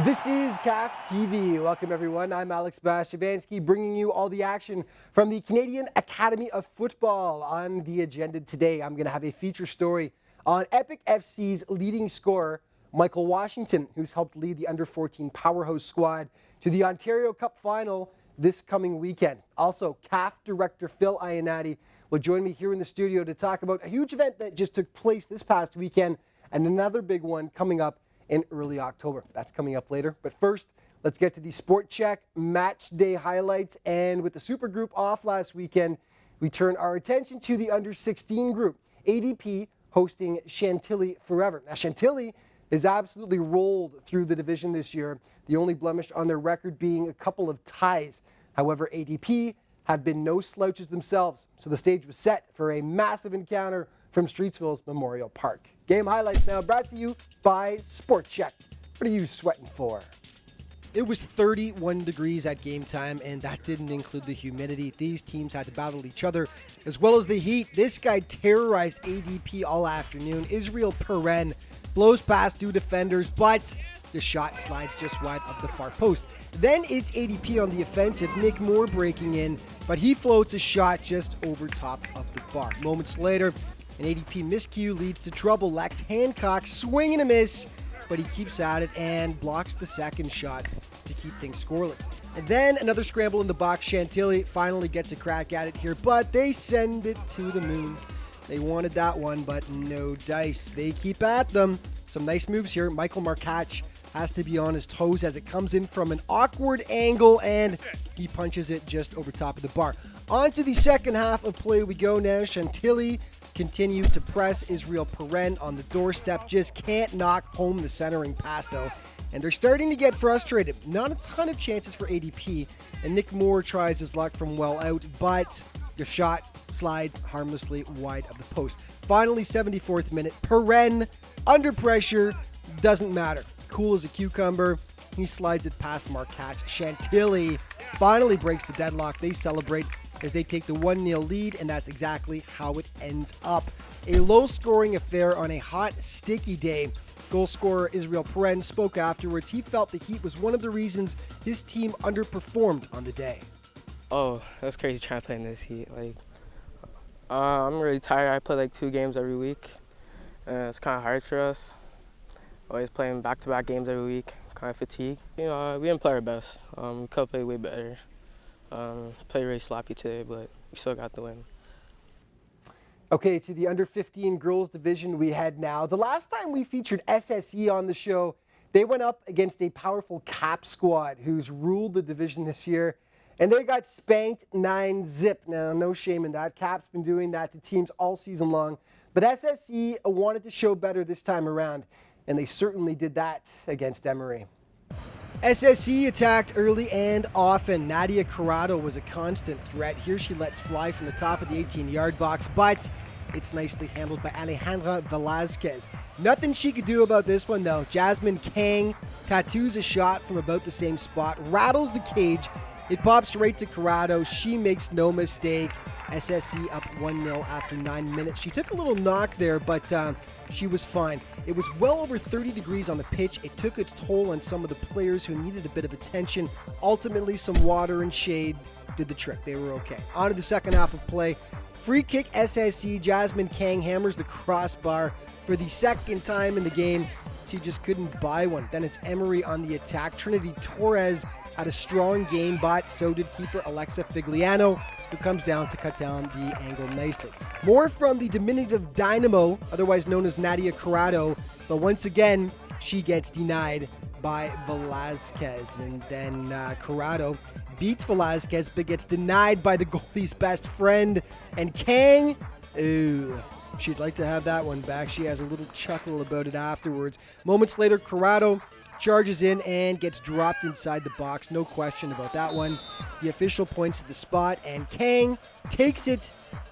This is CAF TV. Welcome, everyone. I'm Alex Bashevansky, bringing you all the action from the Canadian Academy of Football. On the agenda today, I'm going to have a feature story on Epic FC's leading scorer, Michael Washington, who's helped lead the under-14 powerhouse squad to the Ontario Cup final this coming weekend. Also, CAF director Phil Iannati will join me here in the studio to talk about a huge event that just took place this past weekend and another big one coming up in early October. That's coming up later. But first, let's get to the Sport Check match day highlights. And with the Super Group off last weekend, we turn our attention to the under-16 group. ADP hosting Chantilly Forever. Now, Chantilly has absolutely rolled through the division this year, the only blemish on their record being a couple of ties. However, ADP have been no slouches themselves, so the stage was set for a massive encounter from Streetsville's Memorial Park. Game highlights now brought to you by Sport Check. What are you sweating for? It was 31 degrees at game time, and that didn't include the humidity. These teams had to battle each other as well as the heat. This guy terrorized ADP all afternoon. Israel Perrin blows past two defenders, but the shot slides just wide of the far post. Then it's ADP on the offensive, Nick Moore breaking in, but he floats a shot just over top of the bar. Moments later, an ADP miscue leads to trouble. Lex Hancock swing and a miss, but he keeps at it and blocks the second shot to keep things scoreless. And then another scramble in the box. Chantilly finally gets a crack at it here, but they send it to the moon. They wanted that one, but no dice. They keep at them. Some nice moves here. Michael Markach has to be on his toes as it comes in from an awkward angle, and he punches it just over top of the bar. On to the second half of play we go now. Chantilly continue to press. Israel Perrin on the doorstep just can't knock home the centering pass, though, and they're starting to get frustrated. Not a ton of chances for ADP, and Nick Moore tries his luck from well out, but the shot slides harmlessly wide of the post. Finally, 74th minute, Perrin under pressure, doesn't matter. Cool as a cucumber. He slides it past Markach. Chantilly finally breaks the deadlock. They celebrate as they take the 1-0 lead, and that's exactly how it ends up. A low-scoring affair on a hot, sticky day. Goal scorer Israel Perrin spoke afterwards. He felt the heat was one of the reasons his team underperformed on the day. Oh, that's crazy trying to play in this heat. I'm really tired. I play 2 games every week, and it's kind of hard for us. Always playing back-to-back games every week, kind of fatigued. We didn't play our best. We could have played way better. Played really sloppy today, but we still got the win. Okay, to the under-15 girls division we head now. The last time we featured SSE on the show, they went up against a powerful CAP squad who's ruled the division this year, and they got spanked 9-0. Now, no shame in that. CAP's been doing that to teams all season long, but SSE wanted to show better this time around, and they certainly did that against Emory. SSE attacked early and often. Nadia Corrado was a constant threat. Here she lets fly from the top of the 18-yard box, but it's nicely handled by Alejandra Velazquez. Nothing she could do about this one, though. Jasmine Kang tattoos a shot from about the same spot, rattles the cage. It pops right to Corrado. She makes no mistake. SSE up 1-0 after 9 minutes. She took a little knock there, but she was fine. It was well over 30 degrees on the pitch. It took its toll on some of the players who needed a bit of attention. Ultimately, some water and shade did the trick. They were okay. On to the second half of play. Free kick SSE. Jasmine Kang hammers the crossbar for the second time in the game. She just couldn't buy one. Then it's Emory on the attack. Trinity Torres had a strong game, but so did keeper Alexa Figliano, who comes down to cut down the angle nicely. More from the diminutive Dynamo, otherwise known as Nadia Corrado, but once again, she gets denied by Velazquez. And then Corrado beats Velazquez, but gets denied by the goalie's best friend. And Kang, ooh, she'd like to have that one back. She has a little chuckle about it afterwards. Moments later, Corrado charges in and gets dropped inside the box. No question about that one. The official points to the spot, and Kang takes it.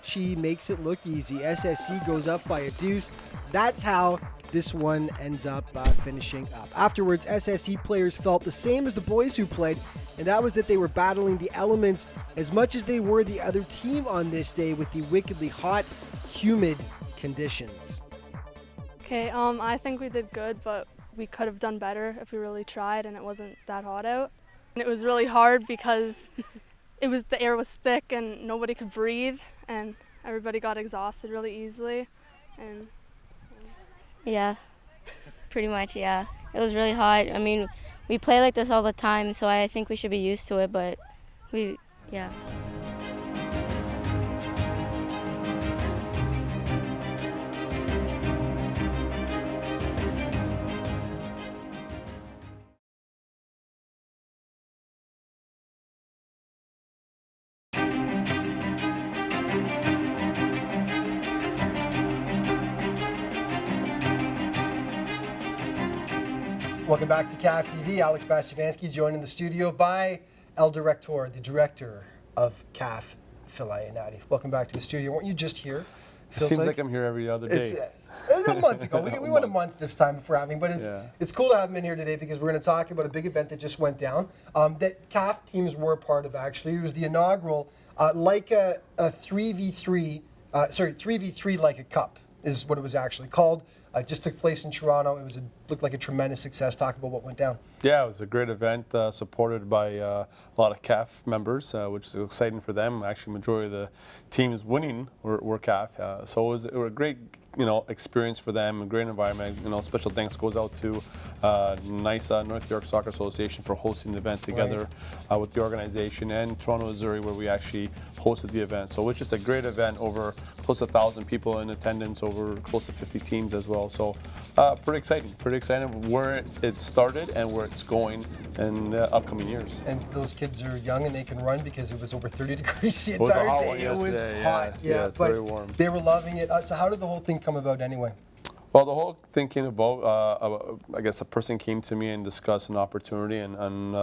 She makes it look easy. SSE goes up by a deuce. That's how this one ends up finishing up. Afterwards, SSE players felt the same as the boys who played, and that was that they were battling the elements as much as they were the other team on this day with the wickedly hot, humid conditions. Okay, I think we did good, but we could have done better if we really tried and it wasn't that hot out. And it was really hard because the air was thick and nobody could breathe and everybody got exhausted really easily. And yeah, pretty much, yeah. It was really hot. I mean, we play like this all the time, so I think we should be used to it, but yeah. Welcome back to CAF TV. Alex Bastivansky joined in the studio by El Director, the director of CAF, Phil Ionati. Welcome back to the studio. Weren't you just here? It seems like I'm here every other day. It was a month ago. We went a month this time for having, but it's cool to have him in here today because we're going to talk about a big event that just went down that CAF teams were a part of. Actually, it was the inaugural like a 3v3, 3v3 like a cup is what it was actually called. Just took place in Toronto. It looked like a tremendous success. Talk about what went down. Yeah, it was a great event supported by a lot of CAF members, which is exciting for them. Actually, majority of the teams winning were CAF. So it was a great experience for them, a great environment. Special thanks goes out to NYSA, North York Soccer Association, for hosting the event together with the organization, and Toronto, Missouri, where we actually hosted the event. So it was just a great event, over close to 1,000 people in attendance, over close to 50 teams as well. So pretty exciting where it started and where it's going in the upcoming years. And those kids are young and they can run because it was over 30 degrees the entire day. It was hot. Yeah, it's very warm. They were loving it. So how did the whole thing come about anyway? Well, the whole thing came about, I guess a person came to me and discussed an opportunity and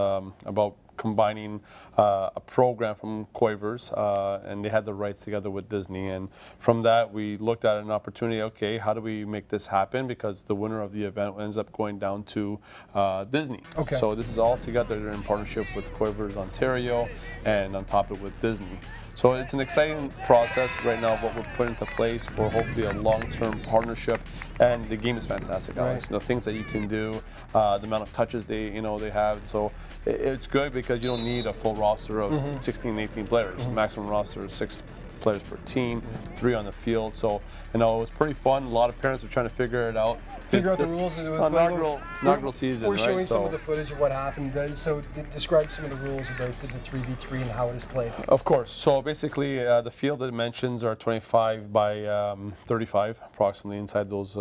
about combining a program from Quavers, and they had the rights together with Disney. And from that, we looked at an opportunity, okay, how do we make this happen? Because the winner of the event ends up going down to Disney. Okay. So this is all together in partnership with Quavers Ontario and on top of it with Disney. So it's an exciting process right now, what we're putting into place for hopefully a long-term partnership. And the game is fantastic, Alex. The things that you can do, the amount of touches they have. So it's good because you don't need a full roster of 16, 18 players. Maximum roster is 6 players per team, 3 on the field. So it was pretty fun. A lot of parents were trying to figure it out. Figure out the rules as it was inaugural season. We're showing some of the footage of what happened. So describe some of the rules about the 3v3 and how it is played. Of course. So basically, the field dimensions are 25 by 35, approximately inside those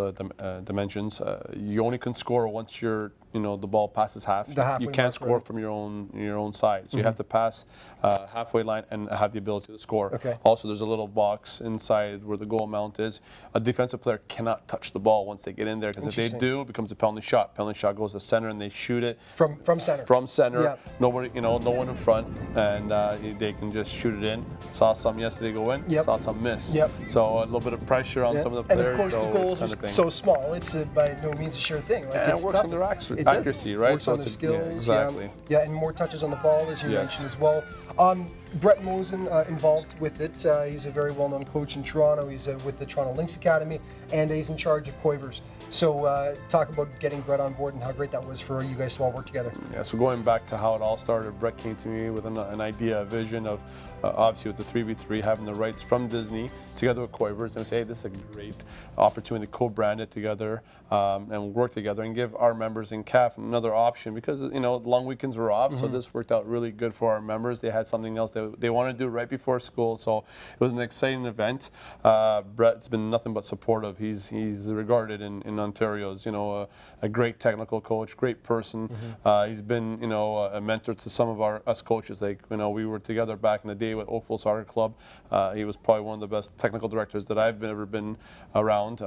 dimensions. You only can score once the ball passes half. You can't score from your own side. So you have to pass halfway line and have the ability to score. Okay. Also, there's a little box inside where the goal mount is. A defensive player cannot touch the ball once they get in there, because if they do, it becomes a penalty shot. Penalty shot goes to center and they shoot it from center. From center. Yeah. Nobody, no one in front, and they can just shoot it in. Saw some yesterday go in. Saw some miss. So a little bit of pressure on some of the players. And of course, the goals are so small. It's by no means a sure thing. Like, and it works on their accuracy, right? Works on their skills. Yeah, exactly. Yeah, and more touches on the ball, as you mentioned as well. Brett Mosen involved with it. He's a very well-known coach in Toronto. He's with the Toronto Lynx Academy, and he's in charge of Quavers. So talk about getting Brett on board and how great that was for you guys to all work together. Yeah, so going back to how it all started, Brett came to me with an idea, a vision of obviously with the 3v3 having the rights from Disney together with Quavers, and say, hey, this is a great opportunity to co-brand it together and work together and give our members in CAF another option, because long weekends were off, so this worked out really good for our members. They had something else they wanted to do right before school, so it was an exciting event. Brett's been nothing but supportive. He's regarded in Ontario as a great technical coach, great person. He's been a mentor to some of us coaches. Like we were together back in the day with Oakville Soccer Club. He was probably one of the best technical directors that I've ever been around.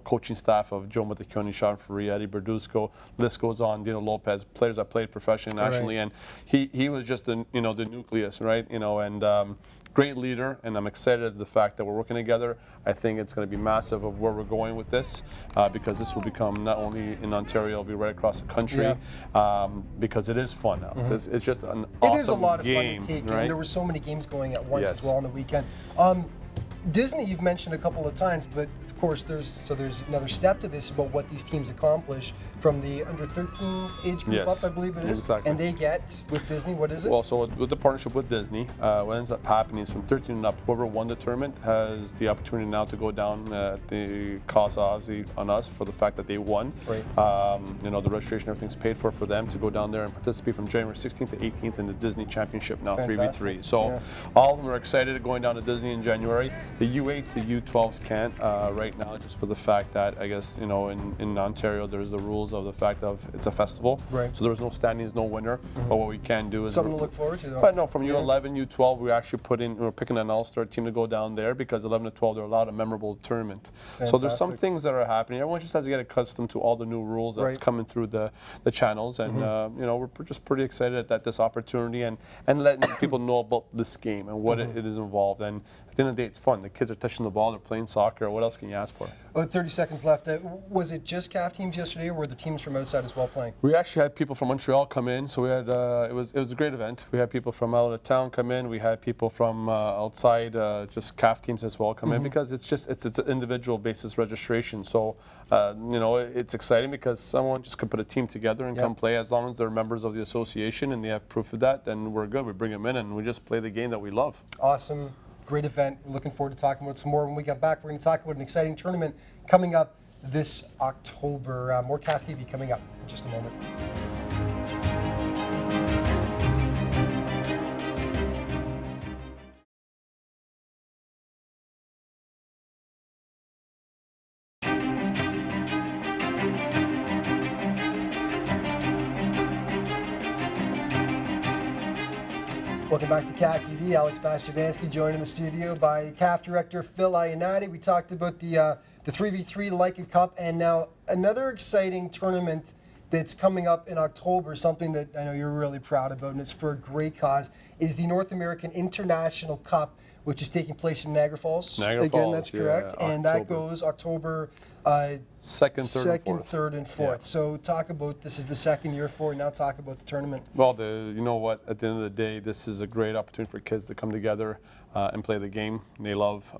Coaching staff of Joe Matacchioni, Sean Faria, Eddie Berdusco, list goes on. Dino Lopez, players that played professionally, nationally, and he was just the nucleus, right? And great leader, and I'm excited at the fact that we're working together. I think it's going to be massive of where we're going with this, because this will become not only in Ontario, it'll be right across the country, because it is fun now. It's just an awesome game. It is a lot of fun to take, right? And there were so many games going at once as well on the weekend. Disney you've mentioned a couple of times, but of course there's another step to this about what these teams accomplish from the under 13 age group Yes, up, I believe it is. exactly. And they get with Disney, what is it? Well, so with the partnership with Disney, what ends up happening is from 13 and up, whoever won the tournament has the opportunity now to go down at the cost, obviously, on us for the fact that they won. Right. The registration, everything's paid for them to go down there and participate from January 16th to 18th in the Disney Championship now, Fantastic. 3v3. So Yeah. all of them are excited going down to Disney in January. The U8s, the U12s can't right now, just for the fact that, I guess, in Ontario, there's the rules of the fact of it's a festival. Right. So there's no standings, no winner. But what we can do is Something to look forward to, though. but no, from U11, U12, we actually we're picking an all-star team to go down there because 11 to 12, they're allowed a memorable tournament. So there's some Fantastic. things that are happening. Everyone just has to get accustomed to all the new rules that's Right. coming through the channels. And, we're just pretty excited at this opportunity and letting people know about this game and what it is involved. And at the end of the day, it's fun. The kids are touching the ball, they're playing soccer. What else can you ask for? Oh, 30 seconds left. Was it just CAF teams yesterday, or were the teams from outside as well playing? We actually had people from Montreal come in, so we had it was a great event. We had people from out of town come in. We had people from outside, just CAF teams as well come in because it's an individual basis registration. So it's exciting because someone just could put a team together and come play as long as they're members of the association and they have proof of that. Then we're good. We bring them in and we just play the game that we love. Awesome. Great event. Looking forward to talking about some more. When we get back, we're going to talk about an exciting tournament coming up this October. More CAF TV coming up in just a moment. Welcome back to CAF TV. Alex Bastiavansky joined in the studio by CAF Director Phil Ionati. We talked about the 3v3 Leica Cup, and now another exciting tournament that's coming up in October, something that I know you're really proud about, and it's for a great cause, is the North American International Cup, which is taking place in Niagara Falls. Niagara Again, Falls, that's correct. yeah, And that October. goes October Second, third, and fourth. Yeah. So talk about, this is the second year for it. Now talk about the tournament. Well, you know what? At the end of the day, this is a great opportunity for kids to come together and play the game they love.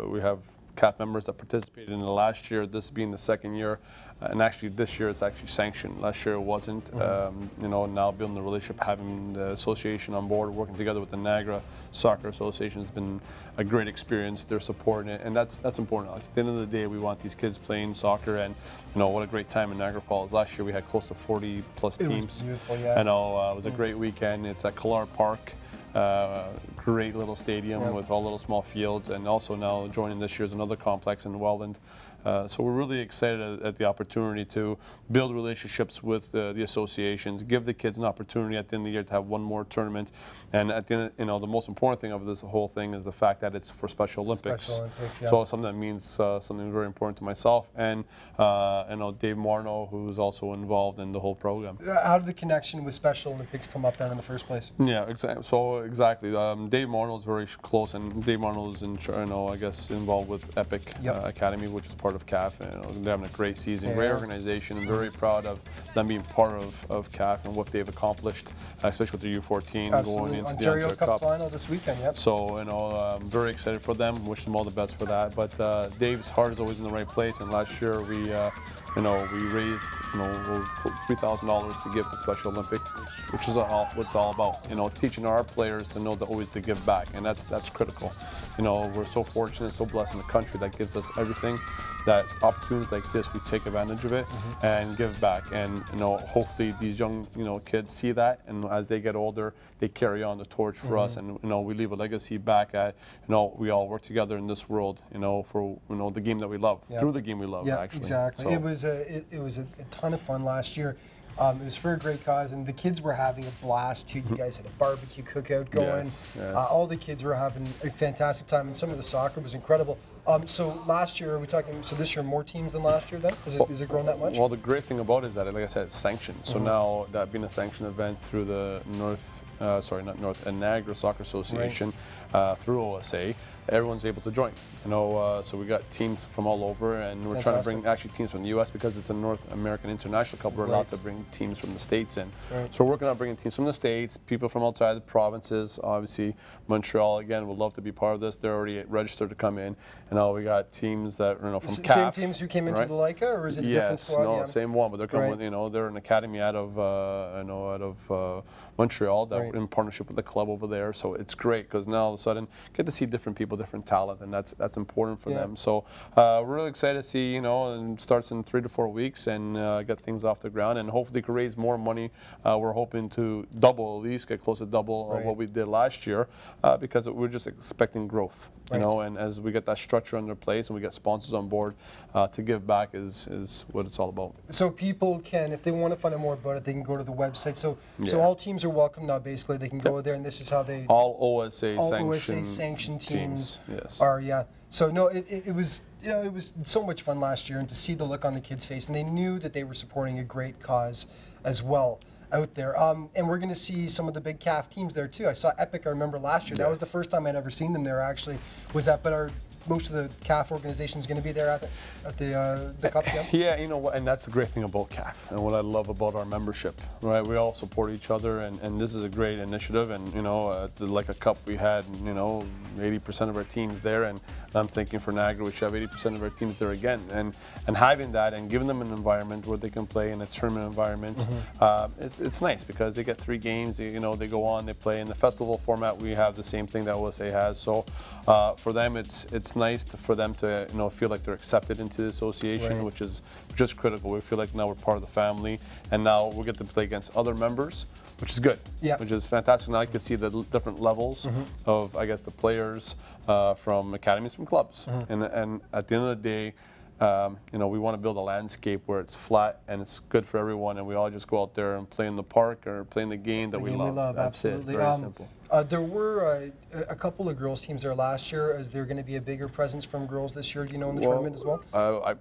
We have CAF members that participated in the last year, this being the second year. And actually this year it's actually sanctioned. Last year it wasn't. Now building the relationship, having the association on board, working together with the Niagara Soccer Association has been a great experience. They're supporting it, and that's important. At the end of the day, we want these kids playing soccer, and what a great time in Niagara Falls. Last year we had close to 40 plus It teams. was beautiful, yeah. It was a great weekend. It's at Killar Park. Great little stadium with all little small fields, and also now joining this year's another complex in Welland. So we're really excited at the opportunity to build relationships with the associations, give the kids an opportunity at the end of the year to have one more tournament, and at the end, the most important thing of this whole thing is the fact that it's for Special Olympics. Special Olympics, yeah. So something that means something very important to myself, and Dave Marno, who's also involved in the whole program. How did the connection with Special Olympics come up then in the first place? Yeah, exactly. Dave Marno is very close, and Dave Marno is I guess involved with Epic Academy, which is part of CAF. They're having a great season, great organization. I'm very proud of them being part of CAF and what they've accomplished, especially with the U14 Absolutely. going into Ontario the Cup final this weekend. Yep. So I'm very excited for them. Wish them all the best for that. But Dave's heart is always in the right place, and last year we raised $3,000 to give to Special Olympics, which is what it's all about. It's teaching our players to know that always to give back, and that's critical. We're so fortunate, so blessed in the country that gives us everything. That opportunities like this, we take advantage of it and give back. And hopefully these young kids see that, and as they get older, they carry on the torch for us, and we leave a legacy back at we all work together in this world, for the game that we love, through the game we love. Yeah, actually. exactly. So. It was a ton of fun last year. It was for a great cause, and the kids were having a blast too. You guys had a barbecue cookout going. Yes. All the kids were having a fantastic time, and some of the soccer was incredible. So last year, are we talking? So this year, more teams than last year? Then is it grown that much? Well, the great thing about it is that, like I said, it's sanctioned. So now that being a sanctioned event through the North Niagara Soccer Association through OSA. Everyone's able to join. So we got teams from all over, and we're trying to bring actually teams from the U.S. because it's a North American International Cup. We're allowed to bring teams from the States in. So we're working on bringing teams from the States, people from outside the provinces. Obviously, Montreal again would love to be part of this. They're already registered to come in. We got teams that from CAF. Same teams who came into the Leica, or is it a different squad? No, same one, but they're coming. They're an academy out of Montreal that we're in partnership with the club over there. So it's great because now all of a sudden get to see different people, different talent, and that's important for them. So we're really excited to see, and it starts in 3 to 4 weeks and get things off the ground, and hopefully can raise more money. We're hoping to double, at least get close to double of what we did last year, because we're just expecting growth. And as we get that structure under place and we get sponsors on board, to give back is what it's all about. So people can, if they want to find out more about it, they can go to the website. So all teams are welcome now. Basically, they can go there, and this is how they all OSA sanctioned teams yes. are. So no, it was it was so much fun last year, and to see the look on the kids' face, and they knew that they were supporting a great cause as well out there. And we're going to see some of the big CAF teams there too. I saw Epic. I remember last year. That was the first time I'd ever seen them there. Actually, was that? But most of the CAF organizations going to be there at the Cup game? Yeah, and that's the great thing about CAF, and what I love about our membership. Right, we all support each other, and this is a great initiative. And at the Leica Cup, we had 80% of our teams there, and I'm thinking for Niagara, we should have 80% of our teams there again. And having that and giving them an environment where they can play in a tournament environment, it's nice because they get 3 games. They go on, they play in the festival format. We have the same thing that OSA has. So for them, it's nice for them to feel like they're accepted into the association, which is just critical. We feel like now we're part of the family, and now we get to play against other members, which is good. Which is fantastic. Now I can see the different levels of, I guess, the players from academies, from clubs, and at the end of the day, we want to build a landscape where it's flat and it's good for everyone, and we all just go out there and play in the park or play in the game that we love. That's absolutely. it. Very simple. There were a couple of girls teams there last year. Is there going to be a bigger presence from girls this year, in the tournament as well?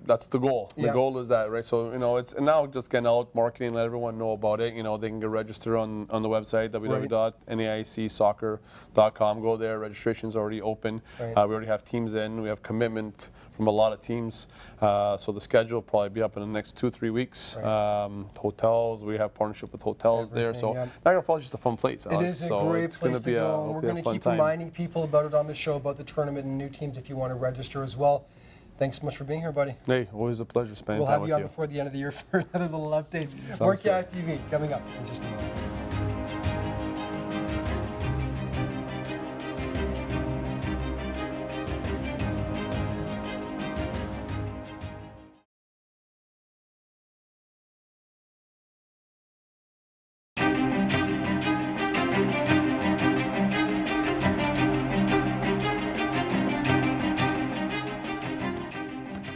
That's the goal. The goal is that, right? So, it's now just getting out, marketing, let everyone know about it. They can get registered on the website, www.naicsoccer.com. Go there. Registration's already open. We already have teams in. We have commitment from a lot of teams. So the schedule will probably be up in the next 2-3 weeks. Hotels, we have partnership with hotels there. So Niagara Falls is just a fun place. It is a great place to go. And we're going to keep reminding people about it on the show, about the tournament and new teams if you want to register as well. Thanks so much for being here, buddy. Hey, always a pleasure spending time with you. We'll have you on before the end of the year for another little update. More CAF TV coming up in just a moment.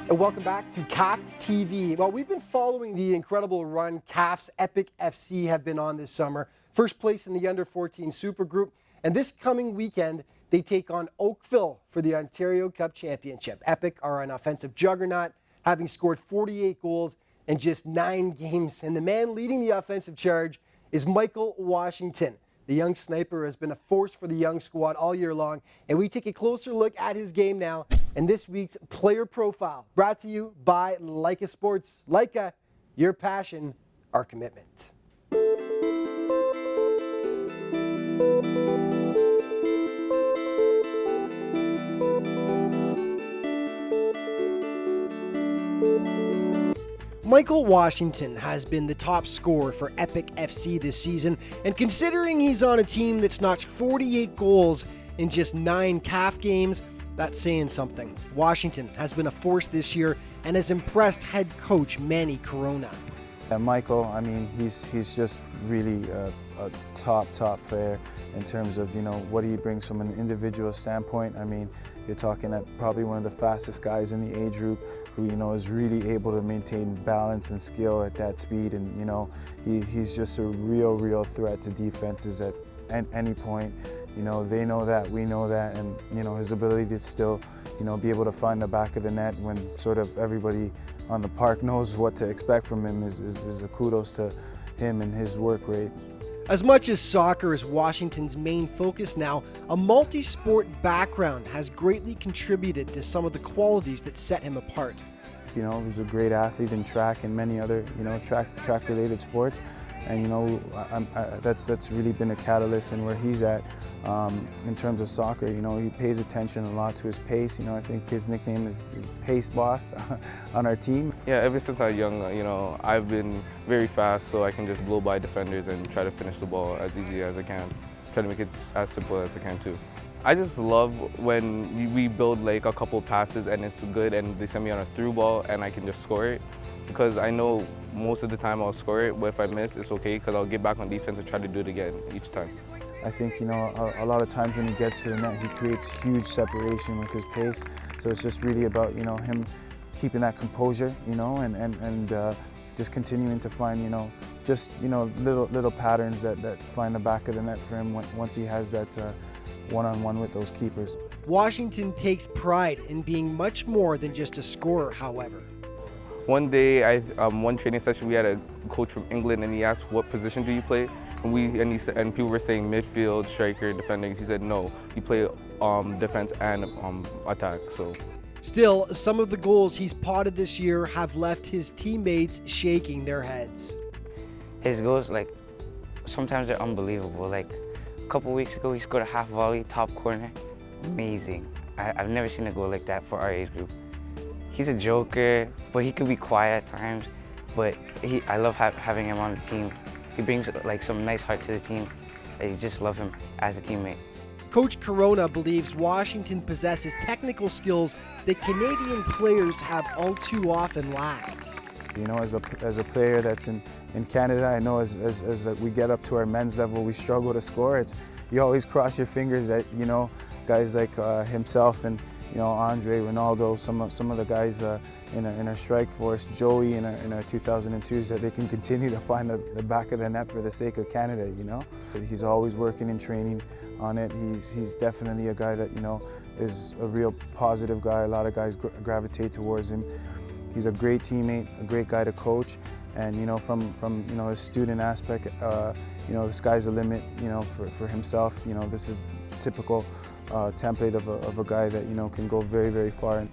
Welcome back to CAF TV. Well, we've been following the incredible run CAF's Epic FC have been on this summer. First place in the Under-14 Super Group. And this coming weekend, they take on Oakville for the Ontario Cup Championship. Epic are an offensive juggernaut, having scored 48 goals in just 9 games. And the man leading the offensive charge is Michael Washington. The young sniper has been a force for the young squad all year long, and we take a closer look at his game now in this week's Player Profile, brought to you by Leica Sports. Leica, your passion, our commitment. Michael Washington has been the top scorer for Epic FC this season, and considering he's on a team that's notched 48 goals in just 9 CAF games, that's saying something. Washington has been a force this year and has impressed head coach Manny Corona. Michael, I mean, he's just really a top player in terms of, what he brings from an individual standpoint. I mean, you're talking at probably one of the fastest guys in the age group who, is really able to maintain balance and skill at that speed. And, he's just a real threat to defenses at any point. They know that, we know that, and, his ability to still, be able to find the back of the net when sort of everybody on the park knows what to expect from him is a kudos to him and his work rate. As much as soccer is Washington's main focus now, a multi-sport background has greatly contributed to some of the qualities that set him apart. You know, he was a great athlete in track and many other, track-related sports. And, that's really been a catalyst in where he's at in terms of soccer. You know, he pays attention a lot to his pace. You know, I think his nickname is Pace Boss on our team. Yeah, ever since I was young, I've been very fast, so I can just blow by defenders and try to finish the ball as easy as I can. Try to make it as simple as I can too. I just love when we build like a couple passes and it's good and they send me on a through ball and I can just score it. Because I know most of the time I'll score it, but if I miss, it's okay because I'll get back on defense and try to do it again each time. I think, a lot of times when he gets to the net, he creates huge separation with his pace. So it's just really about, him keeping that composure, and just continuing to find, little patterns that find the back of the net for him once he has that one-on-one with those keepers. Washington takes pride in being much more than just a scorer, however. One day, one training session, we had a coach from England, and he asked, "What position do you play?" And people were saying midfield, striker, defending. He said, "No, you play defense and attack." So. Still, some of the goals he's potted this year have left his teammates shaking their heads. His goals, sometimes they're unbelievable. Like a couple weeks ago, he scored a half volley, top corner. Amazing. I've never seen a goal like that for our age group. He's a joker, but he could be quiet at times. But I love having him on the team. He brings some nice heart to the team. I just love him as a teammate. Coach Corona believes Washington possesses technical skills that Canadian players have all too often lacked. As a player that's in Canada, I know as we get up to our men's level, we struggle to score. You always cross your fingers that guys like himself and Andre, Ronaldo, some of the guys in our strike force, Joey in our 2002s, that they can continue to find the back of the net for the sake of Canada. He's always working and training on it. He's definitely a guy that is a real positive guy. A lot of guys gravitate towards him. He's a great teammate, a great guy to coach, and from his student aspect, the sky's the limit. For himself. This is typical template of a guy that can go very, very far.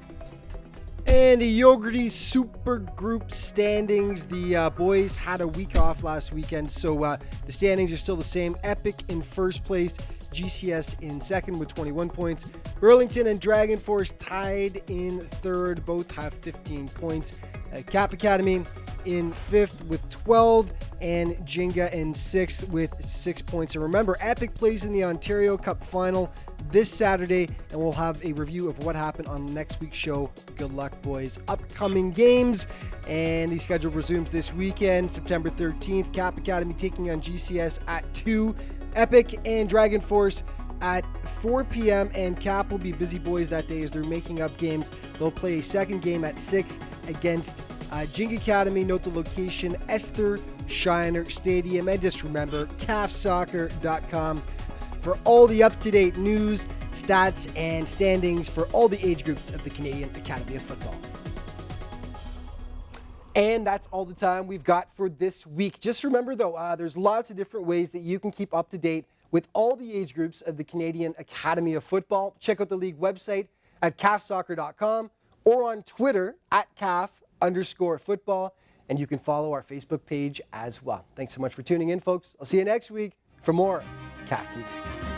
And the Yogurty Super Group standings. The boys had a week off last weekend, so the standings are still the same. Epic in first place, GCS in second with 21 points. Burlington and Dragon Force tied in third, both have 15 points. CAF Academy in fifth with 12, and Jinga in sixth with 6 points. And remember, Epic plays in the Ontario Cup final this Saturday, and we'll have a review of what happened on next week's show. Good luck, boys. Upcoming games, and the schedule resumes this weekend, September 13th. CAF Academy taking on GCS at 2. Epic and Dragon Force at 4 p.m. and CAP will be busy boys that day as they're making up games. They'll play a second game at 6 against Jing Academy. Note the location, Esther Shiner Stadium. And just remember, cafsoccer.com for all the up-to-date news, stats, and standings for all the age groups of the Canadian Academy of Football. And that's all the time we've got for this week. Just remember, though, there's lots of different ways that you can keep up to date with all the age groups of the Canadian Academy of Football. Check out the league website at cafsoccer.com or on Twitter at @CAF_football. And you can follow our Facebook page as well. Thanks so much for tuning in, folks. I'll see you next week for more CAF TV.